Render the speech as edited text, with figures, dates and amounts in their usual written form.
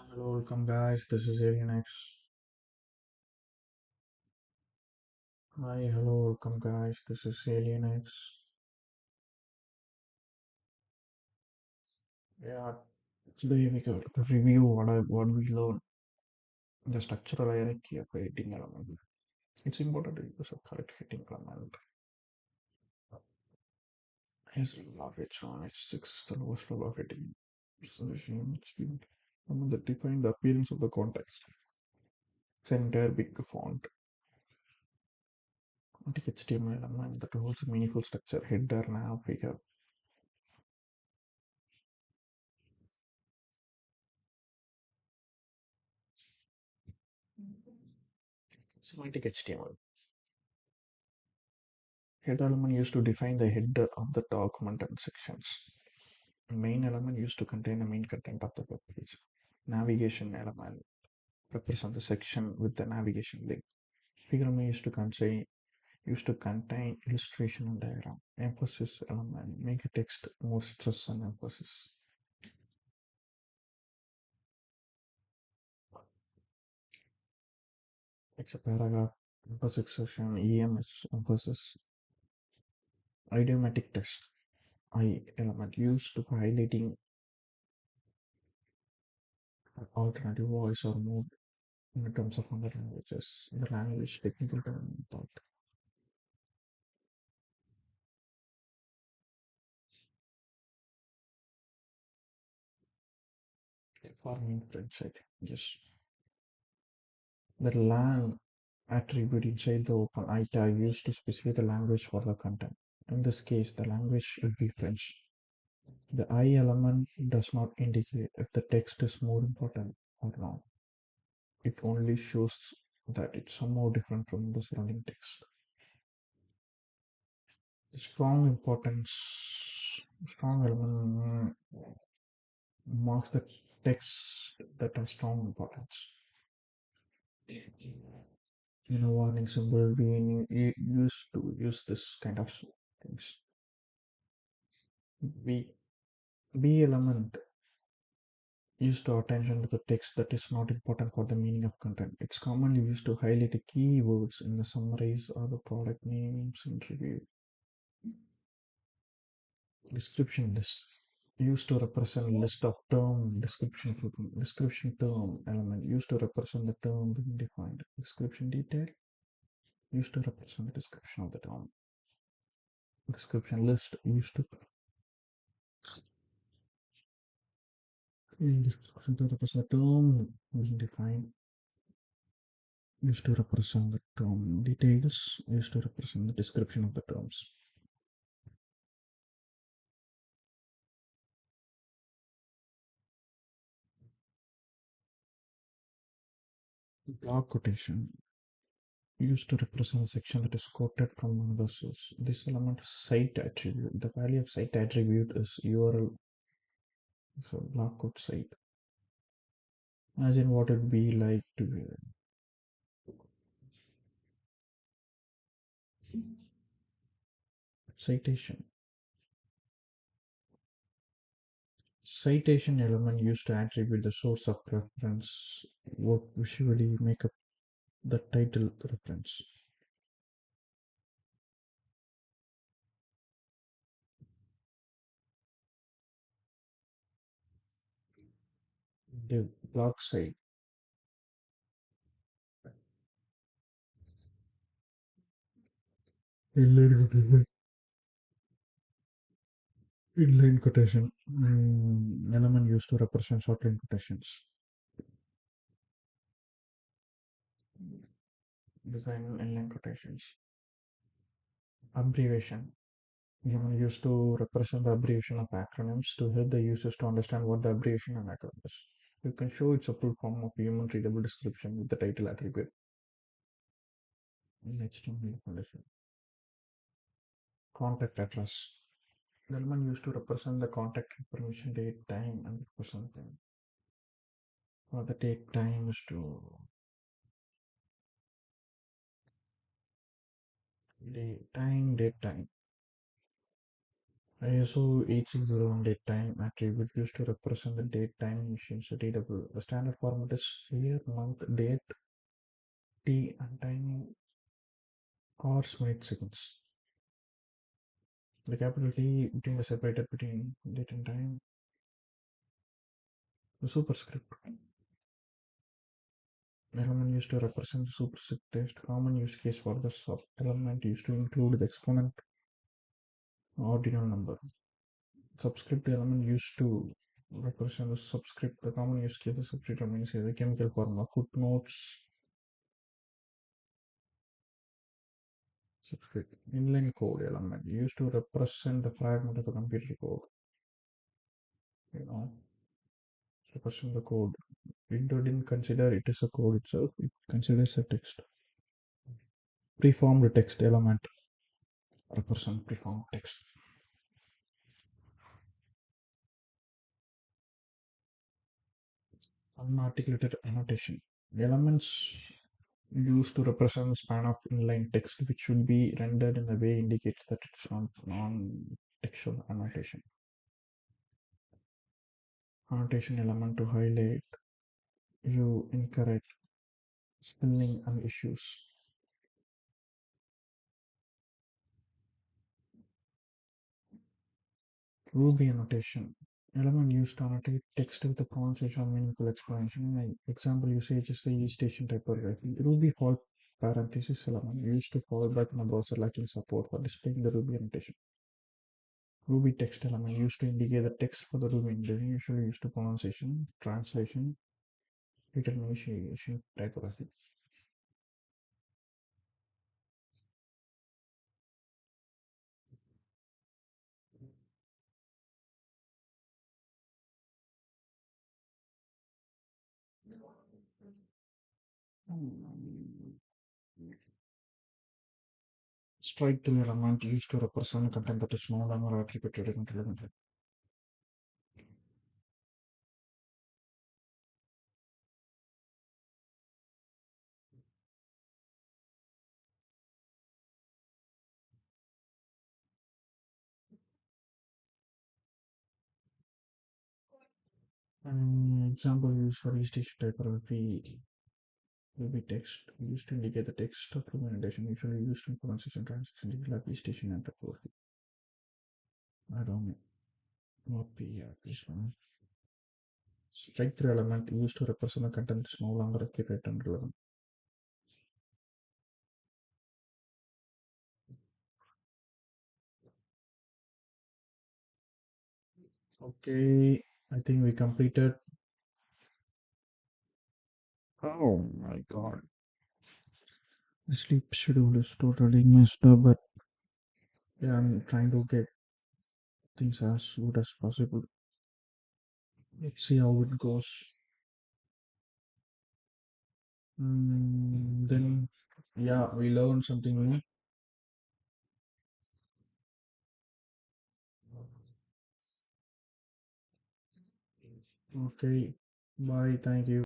Hello, welcome guys. This is Alien X. Hi, hello, welcome guys. This is Alien X. Yeah, today we got to review what we learned the structural hierarchy of a heading element. It's important to use a correct heading element. As love it on its six is the lowest level of heading. That define the appearance of the context. It's an entire big font. HTML element that holds a meaningful structure, header, nav, figure. Semantic HTML. Header element used to define the header of the document and sections. Main element used to contain the main content of the web page. Navigation element represents the section with the navigation link. Figure element used to contain illustration and diagram. Emphasis element make a text more stress and emphasis. It's a paragraph, emphasis section, EMS, emphasis. Idiomatic text, I element used to highlighting alternative voice or mood in terms of other languages. The language technical term thought. For me in French, I think. Yes. The lang attribute inside the open I tag used to specify the language for the content. In this case, the language would be French. The I element does not indicate if the text is more important or not. It only shows that it's somehow different from the surrounding text. The strong element marks the text that has strong importance. Warning symbol, we used to use this kind of things. B, B element used to attention to the text that is not important for the meaning of content. It's commonly used to highlight the keywords in the summaries or the product names in review. Description list used to represent list of term description term element used to represent the term being defined. Description detail used to represent the description of the term. Description list used to in description to represent the term being defined. Used to represent the term details. Used to represent the description of the terms. Block quotation used to represent a section that is quoted from another source. This element is site attribute. The value of site attribute is URL. So block quote site. Imagine what it'd be like to be citation. Citation element used to attribute the source of reference, what visually make up the title reference. The block site. Inline quotation. Element used to represent shortline quotations. Design inline quotations. Abbreviation. Element used to represent the abbreviation of acronyms to help the users to understand what the abbreviation and acronym is. You can show it's a full form of human readable description with the title attribute. HTML condition. Contact address. The element used to represent the contact information, date, time, and something. For the take time is to date time. ISO 860 date time attribute used to represent the date time machines readable. The standard format is year, month, date, t, and time, hours, minutes, seconds. The capital T between the separator between date and time. The superscript element used to represent the superscript text. Common use case for the sub element used to include the exponent ordinal number. Subscript element used to represent the subscript. The common use case of subscript means the chemical formula. Footnotes. Subscript inline code element used to represent the fragment of the computer code. You know, represent the code. Window didn't consider it as a code itself. It considers a text. Preformed text element represent preformed text. Unarticulated annotation. Elements used to represent the span of inline text which should be rendered in a way indicates that it's not non-textual annotation. Annotation element to highlight you incorrect spelling and issues. Ruby annotation element used to annotate text with a pronunciation or meaningful explanation. In example usage is the E station typography. Ruby fault parenthesis element used to fall back in a browser lacking support for displaying the Ruby annotation. Ruby text element used to indicate the text for the Ruby indentation, usually used to pronunciation, translation, determination, typography. Strike through element used to represent content that is no longer attributed in telemetry. Example used for each station typography will be text used to indicate the text of recommendation, usually used in pronunciation translation, like each station and typography. I don't know what the this one. Strike through element used to represent the content is no longer accurate and relevant. Okay, I think we completed. Oh my god. The sleep schedule is totally messed up, but yeah, I'm trying to get things as good as possible. Let's see how it goes. Then, yeah, we learned something new. Okay, bye, thank you.